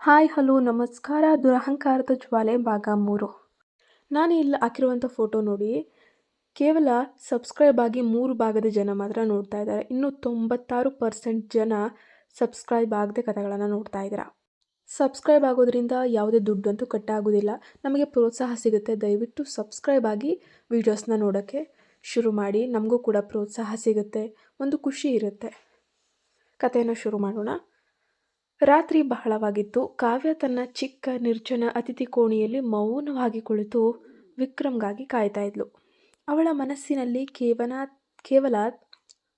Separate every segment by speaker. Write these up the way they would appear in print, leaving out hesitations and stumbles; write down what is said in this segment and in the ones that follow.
Speaker 1: Hi hello ನಮಸ್ಕಾರ ದುರಹಂಕಾರದ ಜ್ವಾಲೆ ಭಾಗ 3. ನಾನು ಇಲ್ಲಿ ಹಾಕಿರುವಂಥ ಫೋಟೋ ನೋಡಿ, ಕೇವಲ ಸಬ್ಸ್ಕ್ರೈಬ್ ಆಗಿ 3 ಭಾಗದ ಜನ ಮಾತ್ರ ನೋಡ್ತಾ ಇದ್ದಾರೆ. ಇನ್ನು 96% ಜನ ಸಬ್ಸ್ಕ್ರೈಬ್ ಆಗದೆ ಕಥೆಗಳನ್ನು ನೋಡ್ತಾ ಇದ್ದೀರಾ. ಸಬ್ಸ್ಕ್ರೈಬ್ ಆಗೋದ್ರಿಂದ ಯಾವುದೇ ದುಡ್ಡಂತೂ ಕಟ್ಟಾಗೋದಿಲ್ಲ, ನಮಗೆ ಪ್ರೋತ್ಸಾಹ ಸಿಗುತ್ತೆ. ದಯವಿಟ್ಟು ಸಬ್ಸ್ಕ್ರೈಬ್ ಆಗಿ ವೀಡಿಯೋಸ್ನ ನೋಡೋಕ್ಕೆ ಶುರು ಮಾಡಿ, ನಮಗೂ ಕೂಡ ಪ್ರೋತ್ಸಾಹ ಸಿಗುತ್ತೆ, ಒಂದು ಖುಷಿ ಇರುತ್ತೆ. ಕಥೆಯನ್ನು ಶುರು ಮಾಡೋಣ. ರಾತ್ರಿ ಬಹಳವಾಗಿತ್ತು. ಕಾವ್ಯ ತನ್ನ ಚಿಕ್ಕ ನಿರ್ಜನ ಅತಿಥಿ ಕೋಣೆಯಲ್ಲಿ ಮೌನವಾಗಿ ಕುಳಿತು ವಿಕ್ರಮ್ಗಾಗಿ ಕಾಯ್ತಾ ಇದ್ಲು. ಅವಳ ಮನಸ್ಸಿನಲ್ಲಿ ಕೇವಲ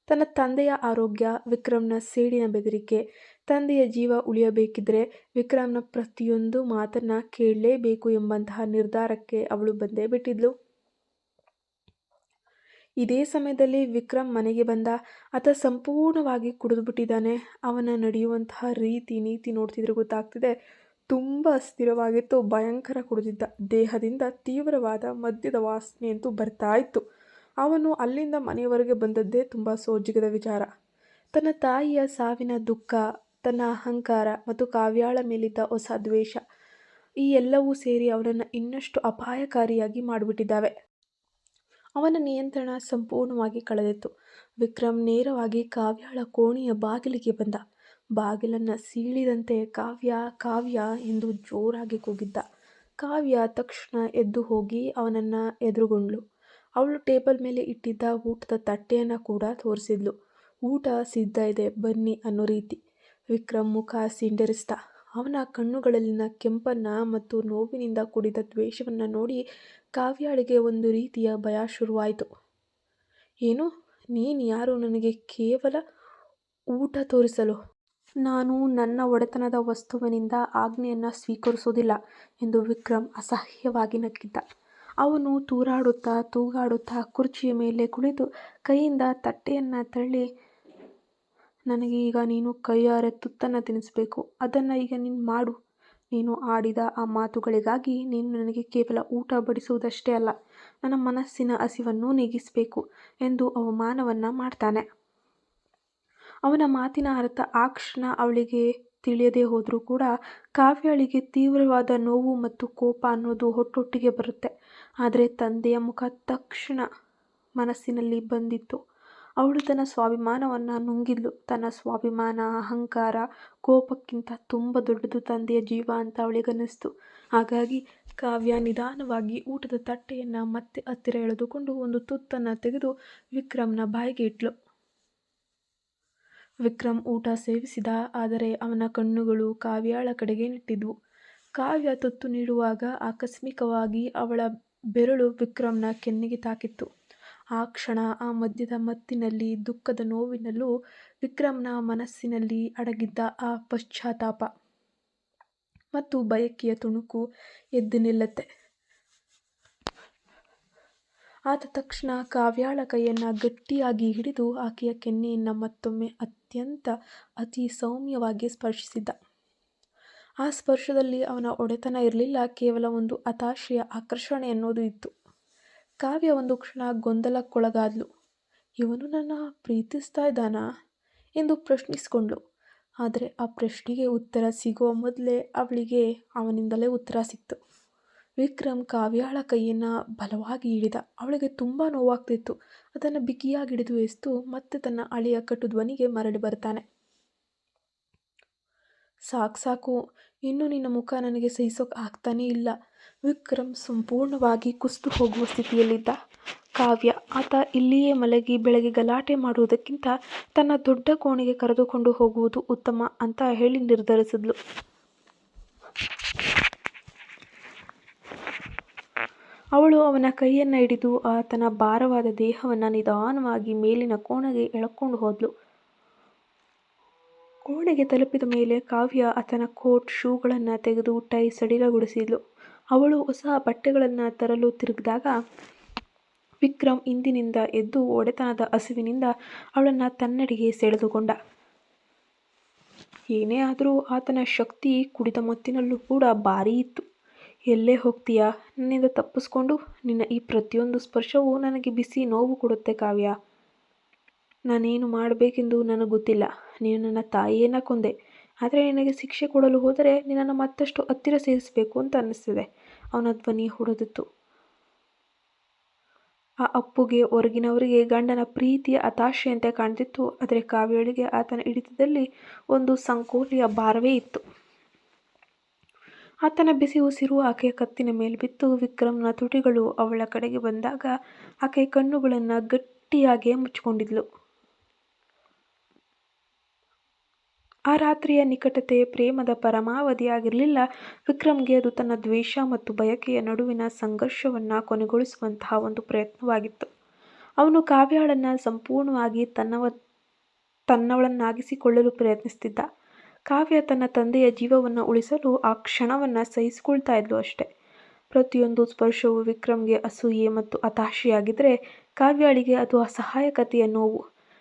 Speaker 1: ತನ್ನ ತಂದೆಯ ಆರೋಗ್ಯ, ವಿಕ್ರಮ್ನ ಸೇಡಿನ ಬೆದರಿಕೆ, ತಂದೆಯ ಜೀವ ಉಳಿಯಬೇಕಿದ್ರೆ ವಿಕ್ರಮ್ನ ಪ್ರತಿಯೊಂದು ಮಾತನ್ನ ಕೇಳಲೇಬೇಕು ಎಂಬಂತಹ ನಿರ್ಧಾರಕ್ಕೆ ಅವಳು ಬಂದೇ ಬಿಟ್ಟಿದ್ಲು. ಇದೇ ಸಮಯದಲ್ಲಿ ವಿಕ್ರಮ್ ಮನೆಗೆ ಬಂದ. ಆತ ಸಂಪೂರ್ಣವಾಗಿ ಕುಡಿದುಬಿಟ್ಟಿದ್ದಾನೆ. ಅವನ ನಡೆಯುವಂತಹ ರೀತಿ ನೀತಿ ನೋಡ್ತಿದ್ರೆ ಗೊತ್ತಾಗ್ತಿದೆ, ತುಂಬ ಅಸ್ಥಿರವಾಗಿತ್ತು. ಭಯಂಕರ ಕುಡಿದಿದ್ದ. ದೇಹದಿಂದ ತೀವ್ರವಾದ ಮದ್ಯದ ವಾಸನೆ ಅಂತೂ ಬರ್ತಾ ಇತ್ತು. ಅವನು ಅಲ್ಲಿಂದ ಮನೆಯವರೆಗೆ ಬಂದದ್ದೇ ತುಂಬ ಸೋಜಿಗದ ವಿಚಾರ. ತನ್ನ ತಾಯಿಯ ಸಾವಿನ ದುಃಖ, ತನ್ನ ಅಹಂಕಾರ ಮತ್ತು ಕಾವ್ಯಾಳ ಮೇಲಿದ್ದ ಹೊಸ ದ್ವೇಷ, ಈ ಎಲ್ಲವೂ ಸೇರಿ ಅವನನ್ನು ಇನ್ನಷ್ಟು ಅಪಾಯಕಾರಿಯಾಗಿ ಮಾಡಿಬಿಟ್ಟಿದ್ದಾವೆ. ಅವನ ನಿಯಂತ್ರಣ ಸಂಪೂರ್ಣವಾಗಿ ಕಳೆದಿತ್ತು. ವಿಕ್ರಮ್ ನೇರವಾಗಿ ಕಾವ್ಯಾಳ ಕೋಣೆಯ ಬಾಗಿಲಿಗೆ ಬಂದ. ಬಾಗಿಲನ್ನು ಸೀಳಿದಂತೆ ಕಾವ್ಯ ಕಾವ್ಯ ಎಂದು ಜೋರಾಗಿ ಕೂಗಿದ್ದ. ಕಾವ್ಯ ತಕ್ಷಣ ಎದ್ದು ಹೋಗಿ ಅವನನ್ನು ಎದುರುಗೊಂಡ್ಳು. ಅವಳು ಟೇಬಲ್ ಮೇಲೆ ಇಟ್ಟಿದ್ದ ಊಟದ ತಟ್ಟೆಯನ್ನು ಕೂಡ ತೋರಿಸಿದ್ಲು. ಊಟ ಸಿದ್ಧ ಇದೆ ಬನ್ನಿ ಅನ್ನೋ ರೀತಿ. ವಿಕ್ರಮ್ ಮುಖ ಸಿಂಡರಿಸಿದ. ಅವನ ಕಣ್ಣುಗಳಲ್ಲಿನ ಕೆಂಪನ್ನ ಮತ್ತು ನೋವಿನಿಂದ ಕೂಡಿದ ದ್ವೇಷವನ್ನು ನೋಡಿ ಕಾವ್ಯಾಳಿಗೆ ಒಂದು ರೀತಿಯ ಭಯ ಶುರುವಾಯಿತು. ಏನು, ನೀನು ಯಾರು ನನಗೆ ಕೇವಲ ಊಟ ತೋರಿಸಲು? ನಾನು ನನ್ನ ಒಡೆತನದ ವಸ್ತುವಿನಿಂದ ಆಜ್ಞೆಯನ್ನು ಸ್ವೀಕರಿಸೋದಿಲ್ಲ ಎಂದು ವಿಕ್ರಮ್ ಅಸಹ್ಯವಾಗಿ ನಕ್ಕಿದ್ದ. ಅವನು ತೂಗಾಡುತ್ತಾ ಕುರ್ಚಿಯ ಮೇಲೆ ಕುಳಿತು ಕೈಯಿಂದ ತಟ್ಟೆಯನ್ನು ತಳ್ಳಿ, ನನಗೆ ಈಗ ನೀನು ಕೈಯಾರೆ ತುತ್ತನ್ನು ತಿನ್ನಿಸಬೇಕು. ಅದನ್ನು ಈಗ ನೀನು ಮಾಡು. ನೀನು ಆಡಿದ ಆ ಮಾತುಗಳಿಗಾಗಿ ನೀನು ನನಗೆ ಕೇವಲ ಊಟ ಬಡಿಸುವುದಷ್ಟೇ ಅಲ್ಲ, ನನ್ನ ಮನಸ್ಸಿನ ಹಸಿವನ್ನು ನೀಗಿಸಬೇಕು ಎಂದು ಅವಮಾನವನ್ನು ಮಾಡ್ತಾನೆ. ಅವನ ಮಾತಿನ ಅರ್ಥ ಆ ಕ್ಷಣ ಅವಳಿಗೆ ತಿಳಿಯದೇ ಹೋದರೂ ಕೂಡ ಕಾವ್ಯಾಳಿಗೆ ತೀವ್ರವಾದ ನೋವು ಮತ್ತು ಕೋಪ ಅನ್ನೋದು ಒಟ್ಟೊಟ್ಟಿಗೆ ಬರುತ್ತೆ. ಆದರೆ ತಂದೆಯ ಮುಖ ತಕ್ಷಣ ಮನಸ್ಸಿನಲ್ಲಿ ಬಂದಿತ್ತು. ಅವಳು ತನ್ನ ಸ್ವಾಭಿಮಾನವನ್ನು ನುಂಗಿದ್ಲು. ತನ್ನ ಸ್ವಾಭಿಮಾನ, ಅಹಂಕಾರ, ಕೋಪಕ್ಕಿಂತ ತುಂಬ ದೊಡ್ಡದು ತಂದೆಯ ಜೀವ ಅಂತ ಅವಳಿಗನ್ನಿಸ್ತು. ಹಾಗಾಗಿ ಕಾವ್ಯ ನಿಧಾನವಾಗಿ ಊಟದ ತಟ್ಟೆಯನ್ನು ಮತ್ತೆ ಹತ್ತಿರ ಎಳೆದುಕೊಂಡು ಒಂದು ತುತ್ತನ್ನು ತೆಗೆದು ವಿಕ್ರಮ್ನ ಬಾಯಿಗೆ ಇಟ್ಲು. ವಿಕ್ರಮ್ ಊಟ ಸೇವಿಸಿದ. ಆದರೆ ಅವನ ಕಣ್ಣುಗಳು ಕಾವ್ಯಾಳ ಕಡೆಗೆ ನೆಟ್ಟಿದ್ವು. ಕಾವ್ಯ ತುತ್ತು ನೀಡುವಾಗ ಆಕಸ್ಮಿಕವಾಗಿ ಅವಳ ಬೆರಳು ವಿಕ್ರಮ್ನ ಕೆನ್ನೆಗೆ ತಾಕಿತ್ತು. ಆ ಕ್ಷಣ ಆ ಮದ್ಯದ ಮತ್ತಿನಲ್ಲಿ, ದುಃಖದ ನೋವಿನಲ್ಲೂ ವಿಕ್ರಮ್ನ ಮನಸ್ಸಿನಲ್ಲಿ ಅಡಗಿದ್ದ ಆ ಪಶ್ಚಾತ್ತಾಪ ಮತ್ತು ಬಯಕೆಯ ತುಣುಕು ಎದ್ದು ನಿಲ್ಲುತ್ತೆ. ಆತ ತಕ್ಷಣ ಕಾವ್ಯಾಳ ಕೈಯನ್ನು ಗಟ್ಟಿಯಾಗಿ ಹಿಡಿದು ಆಕೆಯ ಕೆನ್ನೆಯನ್ನು ಮತ್ತೊಮ್ಮೆ ಅತಿ ಸೌಮ್ಯವಾಗಿ ಸ್ಪರ್ಶಿಸಿದ್ದ. ಆ ಸ್ಪರ್ಶದಲ್ಲಿ ಅವನ ಒಡೆತನ ಇರಲಿಲ್ಲ, ಕೇವಲ ಒಂದು ಹತಾಶೆಯ ಆಕರ್ಷಣೆ ಅನ್ನೋದು ಇತ್ತು. ಕಾವ್ಯ ಒಂದು ಕ್ಷಣ ಗೊಂದಲಕ್ಕೊಳಗಾದ್ಲು. ಇವನು ನನ್ನ ಪ್ರೀತಿಸ್ತಾ ಇದ್ದಾನಾ ಎಂದು ಪ್ರಶ್ನಿಸಿಕೊಂಡ್ಳು. ಆದರೆ ಆ ಪ್ರಶ್ನೆಗೆ ಉತ್ತರ ಸಿಗುವ ಮೊದಲೇ ಅವಳಿಗೆ ಅವನಿಂದಲೇ ಉತ್ತರ ಸಿಕ್ತು. ವಿಕ್ರಮ್ ಕಾವ್ಯಾಳ ಕೈಯನ್ನು ಬಲವಾಗಿ ಹಿಡಿದ. ಅವಳಿಗೆ ತುಂಬ ನೋವಾಗ್ತಿತ್ತು. ಅದನ್ನು ಬಿಗಿಯಾಗಿ ಹಿಡಿದು ಎಸ್ತು ಮತ್ತೆ ತನ್ನ ಹಳೆಯ ಕಟು ಧ್ವನಿಗೆ ಮರಳಿ ಬರ್ತಾನೆ. ಸಾಕು, ಇನ್ನು ನಿನ್ನ ಮುಖ ನನಗೆ ಸಹಿಸೋಕೆ ಆಗ್ತಾನೇ ಇಲ್ಲ. ವಿಕ್ರಮ್ ಸಂಪೂರ್ಣವಾಗಿ ಕುಸಿದು ಹೋಗುವ ಸ್ಥಿತಿಯಲ್ಲಿದ್ದ. ಕಾವ್ಯ ಆತ ಇಲ್ಲಿಯೇ ಮಲಗಿ ಬೆಳಗ್ಗೆ ಗಲಾಟೆ ಮಾಡುವುದಕ್ಕಿಂತ ತನ್ನ ದೊಡ್ಡ ಕೋಣೆಗೆ ಕರೆದುಕೊಂಡು ಹೋಗುವುದು ಉತ್ತಮ ಅಂತ ಹೇಳಿ ನಿರ್ಧರಿಸಿದ್ಲು. ಅವಳು ಅವನ ಕೈಯನ್ನು ಹಿಡಿದು ಆತನ ಭಾರವಾದ ದೇಹವನ್ನು ನಿಧಾನವಾಗಿ ಮೇಲಿನ ಕೋಣೆಗೆ ಎಳಕೊಂಡು ಹೋದ್ಲು. ಕೋಣೆಗೆ ತಲುಪಿದ ಮೇಲೆ ಕಾವ್ಯ ಆತನ ಕೋಟ್, ಶೂಗಳನ್ನು ತೆಗೆದು ಟೈ ಸಡಿಲಗೊಳಿಸಿದ್ಲು. ಅವಳು ಹೊಸ ಬಟ್ಟೆಗಳನ್ನು ತರಲು ತಿರುಗಿದಾಗ ವಿಕ್ರಮ್ ಹಿಂದಿನಿಂದ ಎದ್ದು ಒಡೆತನದ ಹಸಿವಿನಿಂದ ಅವಳನ್ನು ತನ್ನೆಡೆಗೆ ಸೆಳೆದುಕೊಂಡ. ಏನೇ ಆದರೂ ಆತನ ಶಕ್ತಿ ಕುಡಿದ ಮತ್ತಿನಲ್ಲೂ ಕೂಡ ಭಾರೀ ಇತ್ತು. ಎಲ್ಲೇ ಹೋಗ್ತೀಯಾ? ನನ್ನಿಂದ ತಪ್ಪಿಸ್ಕೊಂಡು? ನಿನ್ನ ಈ ಪ್ರತಿಯೊಂದು ಸ್ಪರ್ಶವೂ ನನಗೆ ಬಿಸಿ ನೋವು ಕೊಡುತ್ತೆ ಕಾವ್ಯ. ನಾನೇನು ಮಾಡಬೇಕೆಂದು ನನಗೆ ಗೊತ್ತಿಲ್ಲ. ನೀನು ನನ್ನ ತಾಯಿಯನ್ನು ಕೊಂದೆ, ಆದರೆ ನಿನಗೆ ಶಿಕ್ಷೆ ಕೊಡಲು ಹೋದರೆ ನಿನ್ನನ್ನು ಮತ್ತಷ್ಟು ಹತ್ತಿರ ಸೇರಿಸಬೇಕು ಅಂತ ಅನ್ನಿಸ್ತಿದೆ. ಅವನ ಧ್ವನಿ ಹೊಡೆದಿತ್ತು. ಆ ಅಪ್ಪುಗೆ ಹೊರಗಿನವರಿಗೆ ಗಂಡನ ಪ್ರೀತಿಯ ಹತಾಶೆಯಂತೆ ಕಾಣ್ತಿತ್ತು. ಆದರೆ ಕಾವ್ಯಳಿಗೆ ಆತನ ಹಿಡಿತದಲ್ಲಿ ಒಂದು ಸಂಕೋಲೆಯ ಭಾರವೇ ಇತ್ತು. ಆತನ ಬಿಸಿ ಉಸಿರು ಆಕೆಯ ಕತ್ತಿನ ಮೇಲೆ ಬಿತ್ತು. ವಿಕ್ರಮ್ನ ತುಟಿಗಳು ಅವಳ ಕಡೆಗೆ ಬಂದಾಗ ಆಕೆಯ ಕಣ್ಣುಗಳನ್ನು ಗಟ್ಟಿಯಾಗಿಯೇ ಮುಚ್ಚಿಕೊಂಡಿದ್ಲು. ಆ ರಾತ್ರಿಯ ನಿಕಟತೆ ಪ್ರೇಮದ ಪರಮಾವಧಿಯಾಗಿರಲಿಲ್ಲ. ವಿಕ್ರಮ್ಗೆ ಅದು ತನ್ನ ದ್ವೇಷ ಮತ್ತು ಬಯಕೆಯ ನಡುವಿನ ಸಂಘರ್ಷವನ್ನು ಕೊನೆಗೊಳಿಸುವಂತಹ ಒಂದು ಪ್ರಯತ್ನವಾಗಿತ್ತು. ಅವನು ಕಾವ್ಯಾಳನ್ನು ಸಂಪೂರ್ಣವಾಗಿ ತನ್ನವಳನ್ನಾಗಿಸಿಕೊಳ್ಳಲು ಪ್ರಯತ್ನಿಸುತ್ತಿದ್ದ. ಕಾವ್ಯ ತನ್ನ ತಂದೆಯ ಜೀವವನ್ನು ಉಳಿಸಲು ಆ ಕ್ಷಣವನ್ನು ಸಹಿಸಿಕೊಳ್ತಾ ಇದ್ಲು ಅಷ್ಟೆ. ಪ್ರತಿಯೊಂದು ಸ್ಪರ್ಶವು ವಿಕ್ರಮ್ಗೆ ಅಸೂಯೆ ಮತ್ತು ಹತಾಶೆಯಾಗಿದ್ದರೆ ಕಾವ್ಯಾಳಿಗೆ ಅದು ಅಸಹಾಯಕತೆಯ ನೋವು.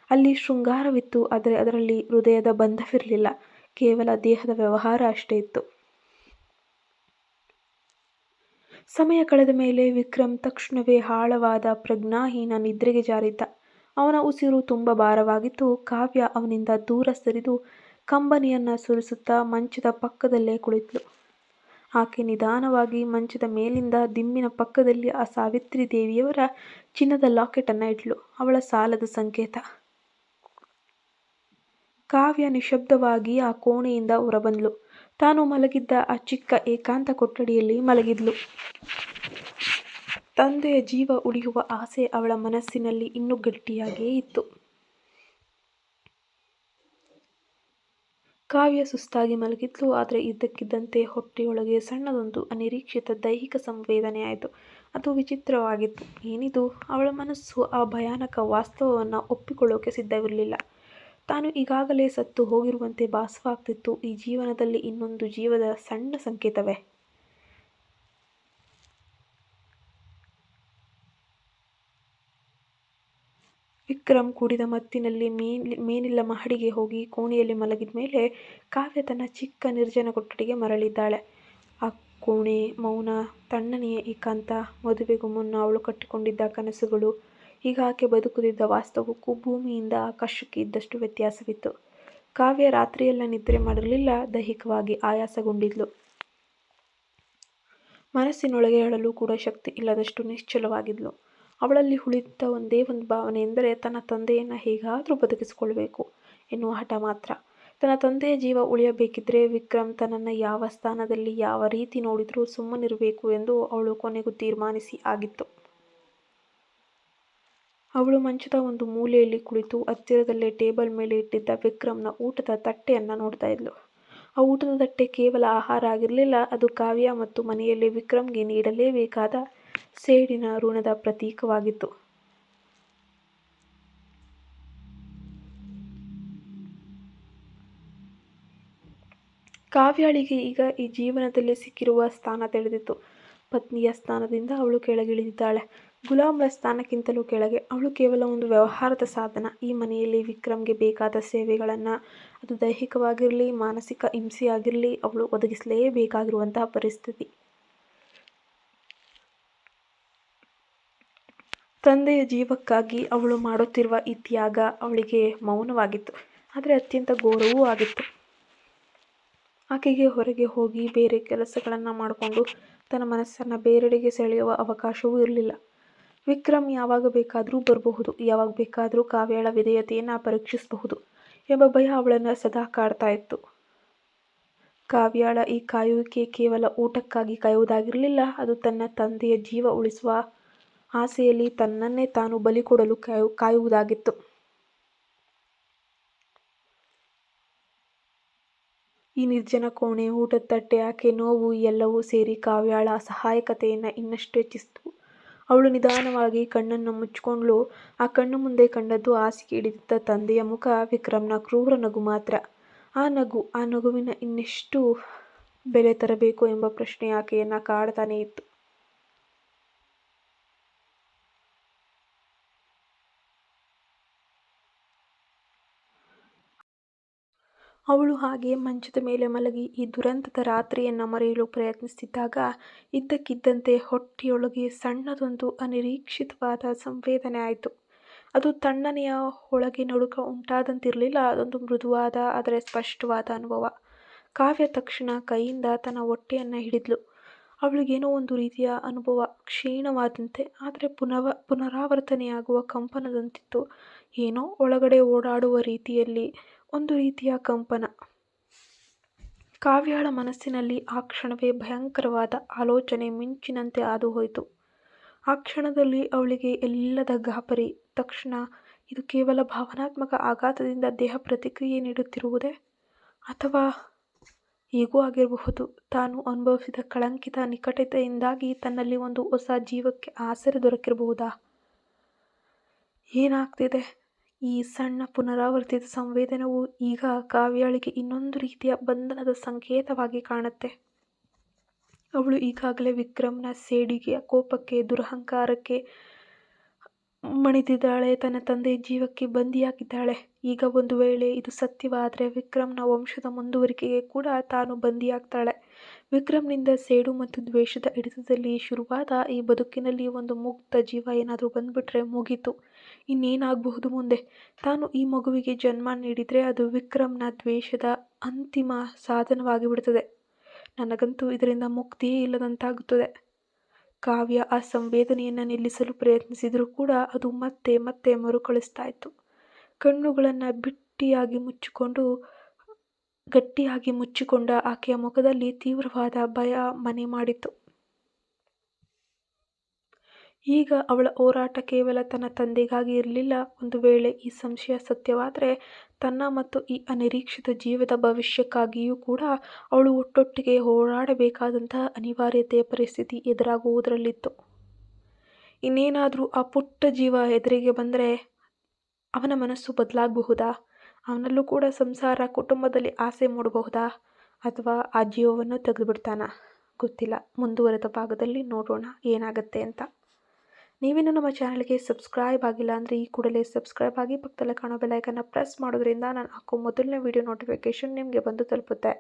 Speaker 1: ಅಲ್ಲಿ ಶೃಂಗಾರವಿತ್ತು, ಆದರೆ ಅದರಲ್ಲಿ ಹೃದಯದ ಬಂಧವಿರಲಿಲ್ಲ, ಕೇವಲ ದೇಹದ ವ್ಯವಹಾರ ಅಷ್ಟೇ ಇತ್ತು. ಸಮಯ ಕಳೆದ ಮೇಲೆ ವಿಕ್ರಮ್ ತಕ್ಷಣವೇ ಆಳವಾದ ಪ್ರಜ್ಞಾಹೀನ ನಿದ್ರೆಗೆ ಜಾರಿದ್ದ. ಅವನ ಉಸಿರು ತುಂಬ ಭಾರವಾಗಿತ್ತು. ಕಾವ್ಯ ಅವನಿಂದ ದೂರ ಸರಿದು ಕಂಬನಿಯನ್ನು ಸುರಿಸುತ್ತಾ ಮಂಚದ ಪಕ್ಕದಲ್ಲೇ ಕುಳಿತಳು. ಆಕೆ ನಿಧಾನವಾಗಿ ಮಂಚದ ಮೇಲಿಂದ ದಿಂಬಿನ ಪಕ್ಕದಲ್ಲಿ ಆ ಸಾವಿತ್ರಿ ದೇವಿಯವರ ಚಿನ್ನದ ಲಾಕೆಟನ್ನು ಇಟ್ಲು. ಅವಳ ಸಾಲದ ಸಂಕೇತ. ಕಾವ್ಯ ನಿಶಬ್ದವಾಗಿ ಆ ಕೋಣೆಯಿಂದ ಹೊರಬಂದ್ಲು. ತಾನು ಮಲಗಿದ್ದ ಆ ಚಿಕ್ಕ ಏಕಾಂತ ಕೊಠಡಿಯಲ್ಲಿ ಮಲಗಿದ್ಲು. ತಂದೆಯ ಜೀವ ಉಳಿಯುವ ಆಸೆ ಅವಳ ಮನಸ್ಸಿನಲ್ಲಿ ಇನ್ನೂ ಗಟ್ಟಿಯಾಗಿಯೇ ಇತ್ತು. ಕಾವ್ಯ ಸುಸ್ತಾಗಿ ಮಲಗಿದ್ಲು. ಆದರೆ ಇದ್ದಕ್ಕಿದ್ದಂತೆ ಹೊಟ್ಟೆಯೊಳಗೆ ಸಣ್ಣದೊಂದು ಅನಿರೀಕ್ಷಿತ ದೈಹಿಕ ಸಂವೇದನೆ ಆಯಿತು. ಅದು ವಿಚಿತ್ರವಾಗಿತ್ತು. ಏನಿದು? ಅವಳ ಮನಸ್ಸು ಆ ಭಯಾನಕ ವಾಸ್ತವವನ್ನು ಒಪ್ಪಿಕೊಳ್ಳೋಕೆ ಸಿದ್ಧವಿರಲಿಲ್ಲ. ತಾನು ಈಗಾಗಲೇ ಸತ್ತು ಹೋಗಿರುವಂತೆ ಭಾಸವಾಗ್ತಿತ್ತು. ಈ ಜೀವನದಲ್ಲಿ ಇನ್ನೊಂದು ಜೀವದ ಸಣ್ಣ ಸಂಕೇತವೇ? ವಿಕ್ರಮ್ ಕುಡಿದ ಮತ್ತಿನಲ್ಲಿ ಮೇನಿಲ್ಲ ಮಹಡಿಗೆ ಹೋಗಿ ಕೋಣೆಯಲ್ಲಿ ಮಲಗಿದ ಮೇಲೆ ಕಾವ್ಯ ತನ್ನ ಚಿಕ್ಕ ನಿರ್ಜನ ಕೊಠಡಿಗೆ ಮರಳಿದ್ದಾಳೆ. ಆ ಕೋಣೆ ಮೌನ, ತಣ್ಣನೆಯ ಏಕಾಂತ, ಮದುವೆಗೂ ಮುನ್ನ ಅವಳು ಕಟ್ಟಿಕೊಂಡಿದ್ದ ಕನಸುಗಳು, ಈಗ ಆಕೆ ಬದುಕುತ್ತಿದ್ದ ವಾಸ್ತವಕ್ಕೂ ಭೂಮಿಯಿಂದ ಆಕಾಶಕ್ಕೆ ಇದ್ದಷ್ಟು ವ್ಯತ್ಯಾಸವಿತ್ತು. ಕಾವ್ಯ ರಾತ್ರಿಯೆಲ್ಲ ನಿದ್ರೆ ಮಾಡಿರಲಿಲ್ಲ. ದೈಹಿಕವಾಗಿ ಆಯಾಸಗೊಂಡಿದ್ಲು. ಮನಸ್ಸಿನೊಳಗೆ ಅಳಲು ಕೂಡ ಶಕ್ತಿ ಇಲ್ಲದಷ್ಟು ನಿಶ್ಚಲವಾಗಿದ್ಲು. ಅವಳಲ್ಲಿ ಉಳಿದಿದ್ದ ಒಂದೇ ಒಂದು ಭಾವನೆ ಎಂದರೆ ತನ್ನ ತಂದೆಯನ್ನು ಹೇಗಾದರೂ ಬದುಕಿಸಿಕೊಳ್ಬೇಕು ಎನ್ನುವ ಹಠ ಮಾತ್ರ. ತನ್ನ ತಂದೆಯ ಜೀವ ಉಳಿಯಬೇಕಿದ್ರೆ ವಿಕ್ರಮ್ ತನ್ನನ್ನು ಯಾವ ಸ್ಥಾನದಲ್ಲಿ ಯಾವ ರೀತಿ ನೋಡಿದರೂ ಸುಮ್ಮನಿರಬೇಕು ಎಂದು ಅವಳು ಕೊನೆಗೂ ತೀರ್ಮಾನಿಸಿ ಆಗಿತ್ತು. ಅವಳು ಮಂಚದ ಒಂದು ಮೂಲೆಯಲ್ಲಿ ಕುಳಿತು ಹತ್ತಿರದಲ್ಲೇ ಟೇಬಲ್ ಮೇಲೆ ಇಟ್ಟಿದ್ದ ವಿಕ್ರಮ್ನ ಊಟದ ತಟ್ಟೆಯನ್ನು ನೋಡ್ತಾ ಇದ್ಲು. ಆ ಊಟದ ತಟ್ಟೆ ಕೇವಲ ಆಹಾರ ಆಗಿರಲಿಲ್ಲ, ಅದು ಕಾವ್ಯ ಮತ್ತು ಮನೆಯಲ್ಲಿ ವಿಕ್ರಮ್ಗೆ ನೀಡಲೇಬೇಕಾದ ಸೇಡಿನ ಋಣದ ಪ್ರತೀಕವಾಗಿತ್ತು. ಕಾವ್ಯಾಳಿಗೆ ಈಗ ಈ ಜೀವನದಲ್ಲಿ ಸಿಕ್ಕಿರುವ ಸ್ಥಾನ ತಿಳಿದಿತ್ತು. ಪತ್ನಿಯ ಸ್ಥಾನದಿಂದ ಅವಳು ಕೆಳಗಿಳಿದಿದ್ದಾಳೆ. ಗುಲಾಮರ ಸ್ಥಾನಕ್ಕಿಂತಲೂ ಕೆಳಗೆ. ಅವಳು ಕೇವಲ ಒಂದು ವ್ಯವಹಾರದ ಸಾಧನ. ಈ ಮನೆಯಲ್ಲಿ ವಿಕ್ರಮ್ಗೆ ಬೇಕಾದ ಸೇವೆಗಳನ್ನು, ಅದು ದೈಹಿಕವಾಗಿರಲಿ ಮಾನಸಿಕ ಹಿಂಸೆಯಾಗಿರಲಿ, ಅವಳು ಒದಗಿಸಲೇಬೇಕಾಗಿರುವಂತಹ ಪರಿಸ್ಥಿತಿ. ತಂದೆಯ ಜೀವಕ್ಕಾಗಿ ಅವಳು ಮಾಡುತ್ತಿರುವ ಈ ತ್ಯಾಗ ಅವಳಿಗೆ ಮೌನವಾಗಿತ್ತು, ಆದರೆ ಅತ್ಯಂತ ಘೋರವೂ ಆಗಿತ್ತು. ಆಕೆಗೆ ಹೊರಗೆ ಹೋಗಿ ಬೇರೆ ಕೆಲಸಗಳನ್ನು ಮಾಡಿಕೊಂಡು ತನ್ನ ಮನಸ್ಸನ್ನು ಬೇರೆಡೆಗೆ ಸೆಳೆಯುವ ಅವಕಾಶವೂ ಇರಲಿಲ್ಲ. ವಿಕ್ರಮ್ ಯಾವಾಗ ಬೇಕಾದರೂ ಬರಬಹುದು, ಯಾವಾಗ ಬೇಕಾದರೂ ಕಾವ್ಯಾಳ ವಿಧೇಯತೆಯನ್ನು ಪರೀಕ್ಷಿಸಬಹುದು ಎಂಬ ಭಯ ಅವಳನ್ನು ಸದಾ ಕಾಡ್ತಾ ಇತ್ತು. ಕಾವ್ಯಾಳ ಈ ಕಾಯುವಿಕೆ ಕೇವಲ ಊಟಕ್ಕಾಗಿ ಕಾಯುವುದಾಗಿರಲಿಲ್ಲ, ಅದು ತನ್ನ ತಂದೆಯ ಜೀವ ಉಳಿಸುವ ಆಸೆಯಲ್ಲಿ ತನ್ನನ್ನೇ ತಾನು ಬಲಿ ಕೊಡಲು ಕಾಯುವುದಾಗಿತ್ತು. ಈ ನಿರ್ಜನ ಕೋಣೆ, ಊಟದ ತಟ್ಟೆ, ಆಕೆ ನೋವು ಎಲ್ಲವೂ ಸೇರಿ ಕಾವ್ಯಾಳ ಅಸಹಾಯಕತೆಯನ್ನು ಇನ್ನಷ್ಟು ಹೆಚ್ಚಿಸಿತು. ಅವಳು ನಿಧಾನವಾಗಿ ಕಣ್ಣನ್ನು ಮುಚ್ಚಿಕೊಂಡ್ಳು. ಆ ಕಣ್ಣು ಮುಂದೆ ಕಂಡದ್ದು ಹಾಸಿಗೆ ಹಿಡಿದಿದ್ದ ತಂದೆಯ ಮುಖ, ವಿಕ್ರಮ್ನ ಕ್ರೂರ ನಗು ಮಾತ್ರ. ಆ ನಗುವಿನ ಇನ್ನೆಷ್ಟು ಬೆಲೆ ತರಬೇಕು ಎಂಬ ಪ್ರಶ್ನೆ ಆಕೆಯನ್ನು ಕಾಡ್ತಾನೇ ಇತ್ತು. ಅವಳು ಹಾಗೆ ಮಂಚದ ಮೇಲೆ ಮಲಗಿ ಈ ದುರಂತದ ರಾತ್ರಿಯನ್ನು ಮರೆಯಲು ಪ್ರಯತ್ನಿಸುತ್ತಿದ್ದಾಗ ಇದ್ದಕ್ಕಿದ್ದಂತೆ ಹೊಟ್ಟೆಯೊಳಗೆ ಸಣ್ಣದೊಂದು ಅನಿರೀಕ್ಷಿತವಾದ ಸಂವೇದನೆ ಆಯಿತು. ಅದು ತಣ್ಣನೆಯ ಒಳಗೆ ನಡುಕ ಉಂಟಾದಂತಿರಲಿಲ್ಲ, ಅದೊಂದು ಮೃದುವಾದ ಆದರೆ ಸ್ಪಷ್ಟವಾದ ಅನುಭವ. ಕಾವ್ಯ ತಕ್ಷಣ ಕೈಯಿಂದ ತನ್ನ ಹೊಟ್ಟೆಯನ್ನು ಹಿಡಿದ್ಲು. ಅವಳಿಗೇನೋ ಒಂದು ರೀತಿಯ ಅನುಭವ ಕ್ಷೀಣವಾದಂತೆ, ಆದರೆ ಪುನರಾವರ್ತನೆಯಾಗುವ ಕಂಪನದಂತಿತ್ತು. ಏನೋ ಒಳಗಡೆ ಓಡಾಡುವ ರೀತಿಯಲ್ಲಿ ಒಂದು ರೀತಿಯ ಕಂಪನ. ಕಾವ್ಯಳ ಮನಸ್ಸಿನಲ್ಲಿ ಆ ಕ್ಷಣವೇ ಭಯಂಕರವಾದ ಆಲೋಚನೆ ಮಿಂಚಿನಂತೆ ಹಾದುಹೋಯಿತು. ಆ ಕ್ಷಣದಲ್ಲಿ ಅವಳಿಗೆ ಎಲ್ಲದ ಗಾಬರಿ. ತಕ್ಷಣ ಇದು ಕೇವಲ ಭಾವನಾತ್ಮಕ ಆಘಾತದಿಂದ ದೇಹ ಪ್ರತಿಕ್ರಿಯೆ ನೀಡುತ್ತಿರುವುದೇ, ಅಥವಾ ಹೀಗೂ ಆಗಿರಬಹುದು, ತಾನು ಅನುಭವಿಸಿದ ಕಳಂಕಿತ ನಿಕಟತೆಯಿಂದಾಗಿ ತನ್ನಲ್ಲಿ ಒಂದು ಹೊಸ ಜೀವಕ್ಕೆ ಆಸರೆ ದೊರಕಿರಬಹುದಾ? ಏನಾಗ್ತಿದೆ? ಈ ಸಣ್ಣ ಪುನರಾವರ್ತಿತ ಸಂವೇದನವು ಈಗ ಕಾವ್ಯಳಿಗೆ ಇನ್ನೊಂದು ರೀತಿಯ ಬಂಧನದ ಸಂಕೇತವಾಗಿ ಕಾಣುತ್ತೆ. ಅವಳು ಈಗಾಗಲೇ ವಿಕ್ರಮ್ನ ಸೇಡಿಗೆ, ಕೋಪಕ್ಕೆ, ದುರಹಂಕಾರಕ್ಕೆ ಮಣಿದಿದ್ದಾಳೆ. ತನ್ನ ತಂದೆಯ ಜೀವಕ್ಕೆ ಬಂದಿಯಾಗಿದ್ದಾಳೆ. ಈಗ ಒಂದು ವೇಳೆ ಇದು ಸತ್ಯವಾದರೆ ವಿಕ್ರಮ್ನ ವಂಶದ ಮುಂದುವರಿಕೆಗೆ ಕೂಡ ತಾನು ಬಂದಿಯಾಗ್ತಾಳೆ. ವಿಕ್ರಮ್ನಿಂದ ಸೇಡು ಮತ್ತು ದ್ವೇಷದ ಹಿಡಿತದಲ್ಲಿ ಶುರುವಾದ ಈ ಬದುಕಿನಲ್ಲಿ ಒಂದು ಮುಗ್ಧ ಜೀವ ಏನಾದರೂ ಬಂದ್ಬಿಟ್ರೆ ಮುಗೀತು. ಇನ್ನೇನಾಗಬಹುದು ಮುಂದೆ? ತಾನು ಈ ಮಗುವಿಗೆ ಜನ್ಮ ನೀಡಿದರೆ ಅದು ವಿಕ್ರಮ್ನ ದ್ವೇಷದ ಅಂತಿಮ ಸಾಧನವಾಗಿ ಬಿಡುತ್ತದೆ. ನನಗಂತೂ ಇದರಿಂದ ಮುಕ್ತಿಯೇ ಇಲ್ಲದಂತಾಗುತ್ತದೆ. ಕಾವ್ಯ ಆ ಸಂವೇದನೆಯನ್ನು ನಿಲ್ಲಿಸಲು ಪ್ರಯತ್ನಿಸಿದರೂ ಕೂಡ ಅದು ಮತ್ತೆ ಮತ್ತೆ ಮರುಕಳಿಸ್ತಾ ಇತ್ತು. ಕಣ್ಣುಗಳನ್ನು ಗಟ್ಟಿಯಾಗಿ ಮುಚ್ಚಿಕೊಂಡ ಆಕೆಯ ಮುಖದಲ್ಲಿ ತೀವ್ರವಾದ ಭಯ ಮನೆ ಮಾಡಿತ್ತು. ಈಗ ಅವಳ ಹೋರಾಟ ಕೇವಲ ತನ್ನ ತಂದೆಗಾಗಿ ಇರಲಿಲ್ಲ. ಒಂದು ವೇಳೆ ಈ ಸಂಶಯ ಸತ್ಯವಾದರೆ ತನ್ನ ಮತ್ತು ಈ ಅನಿರೀಕ್ಷಿತ ಜೀವದ ಭವಿಷ್ಯಕ್ಕಾಗಿಯೂ ಕೂಡ ಅವಳು ಒಟ್ಟೊಟ್ಟಿಗೆ ಹೋರಾಡಬೇಕಾದಂತಹ ಅನಿವಾರ್ಯತೆಯ ಪರಿಸ್ಥಿತಿ ಎದುರಾಗುವುದರಲ್ಲಿತ್ತು. ಇನ್ನೇನಾದರೂ ಆ ಪುಟ್ಟ ಜೀವ ಎದುರಿಗೆ ಬಂದರೆ ಅವನ ಮನಸ್ಸು ಬದಲಾಗಬಹುದಾ? ಅವನಲ್ಲೂ ಕೂಡ ಸಂಸಾರ, ಕುಟುಂಬದಲ್ಲಿ ಆಸೆ ಮೂಡಬಹುದಾ? ಅಥವಾ ಆ ಜೀವವನ್ನು ತೆಗೆದುಬಿಡ್ತಾನಾ? ಗೊತ್ತಿಲ್ಲ. ಮುಂದುವರೆದ ಭಾಗದಲ್ಲಿ ನೋಡೋಣ ಏನಾಗುತ್ತೆ ಅಂತ. ನೀವಿನ್ನೂ ನಮ್ಮ ಚಾನಲ್ಗೆ ಸಬ್ಸ್ಕ್ರೈಬ್ ಆಗಿಲ್ಲ ಅಂದರೆ ಈ ಕೂಡಲೇ ಸಬ್ಸ್ಕ್ರೈಬ್ ಆಗಿ, ಪಕ್ಕದಲ್ಲೇ ಕಾಣೋ ಬೆಲ್ ಐಕನ್ನ ಪ್ರೆಸ್ ಮಾಡೋದ್ರಿಂದ ನಾನು ಹಾಕೋ ಮೊದಲನೇ ವಿಡಿಯೋ ನೋಟಿಫಿಕೇಷನ್ ನಿಮಗೆ ಬಂದು ತಲುಪುತ್ತೆ.